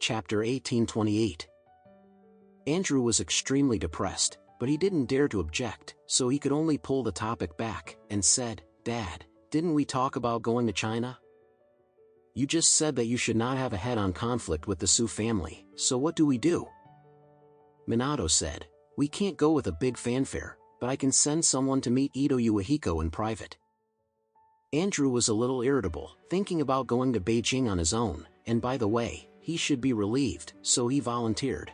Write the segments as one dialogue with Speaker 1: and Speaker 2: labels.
Speaker 1: Chapter 1828. Andrew was extremely depressed, but he didn't dare to object, so he could only pull the topic back, and said, "Dad, didn't we talk about going to China? You just said that you should not have a head-on conflict with the Su family, so what do we do?" Minato said, "We can't go with a big fanfare, but I can send someone to meet Ito Uehiko in private." Andrew was a little irritable, thinking about going to Beijing on his own, and by the way, he should be relieved, so he volunteered.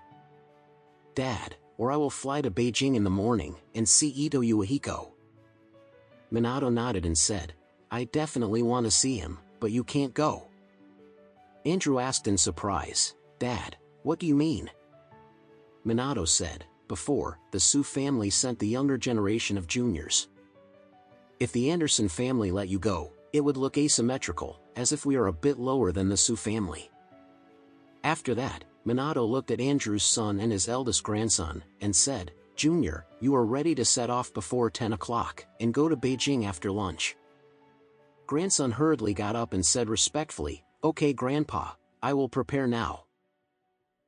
Speaker 1: "Dad, or I will fly to Beijing in the morning, and see Ito Uehiko." Minato nodded and said, "I definitely want to see him, but you can't go." Andrew asked in surprise, "Dad, what do you mean?" Minato said, "Before, the Su family sent the younger generation of juniors. If the Anderson family let you go, it would look asymmetrical, as if we are a bit lower than the Su family." After that, Minato looked at Andrew's son and his eldest grandson, and said, "Junior, you are ready to set off before 10 o'clock, and go to Beijing after lunch." Grandson hurriedly got up and said respectfully, "Okay Grandpa, I will prepare now."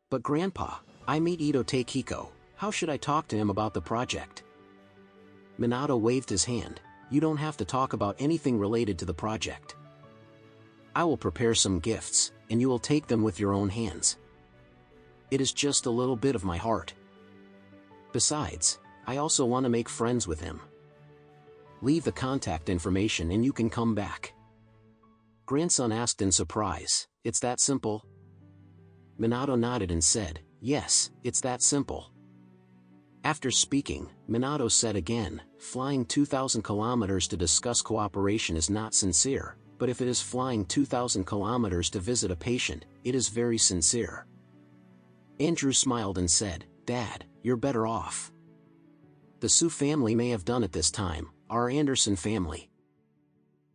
Speaker 1: "But Grandpa, I meet Ito Takehiko, how should I talk to him about the project?" Minato waved his hand. "You don't have to talk about anything related to the project. I will prepare some gifts, and you will take them with your own hands. It is just a little bit of my heart. Besides, I also want to make friends with him. Leave the contact information and you can come back." Grandson asked in surprise, "It's that simple?" Minato nodded and said, "Yes, it's that simple." After speaking, Minato said again, "Flying 2,000 kilometers to discuss cooperation is not sincere, but if it is flying 2,000 kilometers to visit a patient, it is very sincere." Andrew smiled and said, "Dad, you're better off. The Su family may have done it this time, our Anderson family."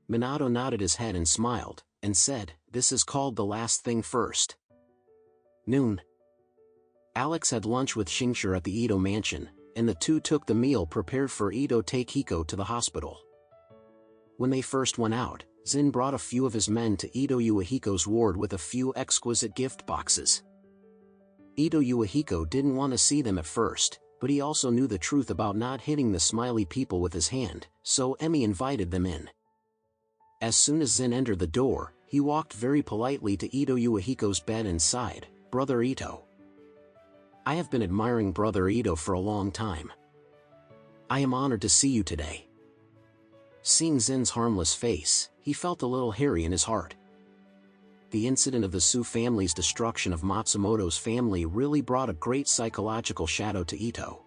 Speaker 1: Minato nodded his head and smiled, and said, "This is called the last thing first." Noon. Alex had lunch with Xingshi at the Ito mansion, and the two took the meal prepared for Ito Takehiko to the hospital. When they first went out, Zin brought a few of his men to Ito Uehiko's ward with a few exquisite gift boxes. Ito Uehiko didn't want to see them at first, but he also knew the truth about not hitting the smiley people with his hand, so Emi invited them in. As soon as Zin entered the door, he walked very politely to Ito Uehiko's bed and sighed, "Brother Ito. I have been admiring Brother Ito for a long time. I am honored to see you today." Seeing Zin's harmless face, he felt a little hairy in his heart. The incident of the Su family's destruction of Matsumoto's family really brought a great psychological shadow to Ito.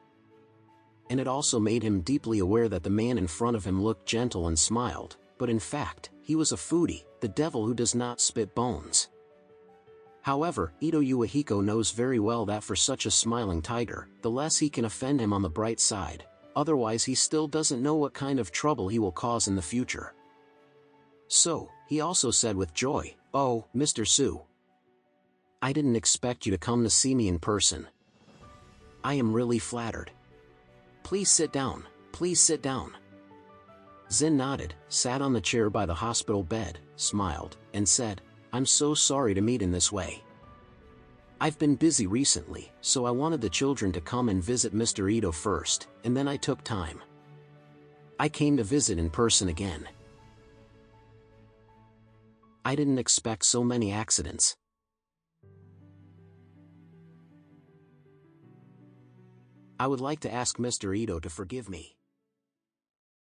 Speaker 1: And it also made him deeply aware that the man in front of him looked gentle and smiled, but in fact, he was a foodie, the devil who does not spit bones. However, Ito Uehiko knows very well that for such a smiling tiger, the less he can offend him on the bright side, otherwise he still doesn't know what kind of trouble he will cause in the future. So, he also said with joy, "Oh, Mr. Su. I didn't expect you to come to see me in person. I am really flattered. Please sit down, please sit down." Zin nodded, sat on the chair by the hospital bed, smiled, and said, "I'm so sorry to meet in this way. I've been busy recently, so I wanted the children to come and visit Mr. Ito first, and then I took time. I came to visit in person again. I didn't expect so many accidents. I would like to ask Mr. Ito to forgive me."